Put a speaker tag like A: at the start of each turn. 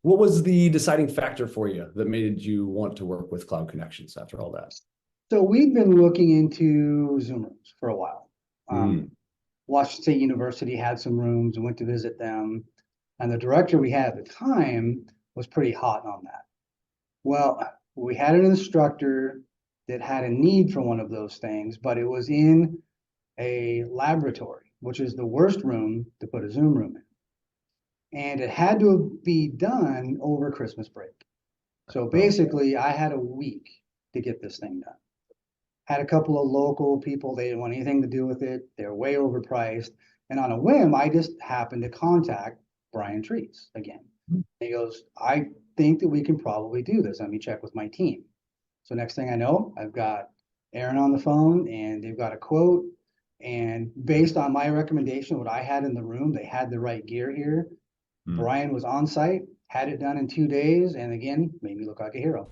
A: What was the deciding factor for you that made you want to work with Cloud Connections after all that?
B: So we've been looking into Zoom rooms for a while.
A: Mm.
B: Washington State University had some rooms and went to visit them. And the director we had at the time was pretty hot on that. Well, we had an instructor that had a need for one of those things, but it was in a laboratory, which is the worst room to put a Zoom room in. And it had to be done over Christmas break. So
A: Oh,
B: basically, I had a week to get this thing done. Had a couple of local people, they didn't want anything to do with it. They're way overpriced. And on a whim, I just happened to contact Brian Treats again. He goes, I think that we can probably do this. Let me check with my team. So next thing I know, I've got Aaron on the phone and they've got a quote. And based on my recommendation, what I had in the room, they had the right gear here.
A: mm.
B: Brian was on site, had it done in 2 days, and again, made me look like a hero.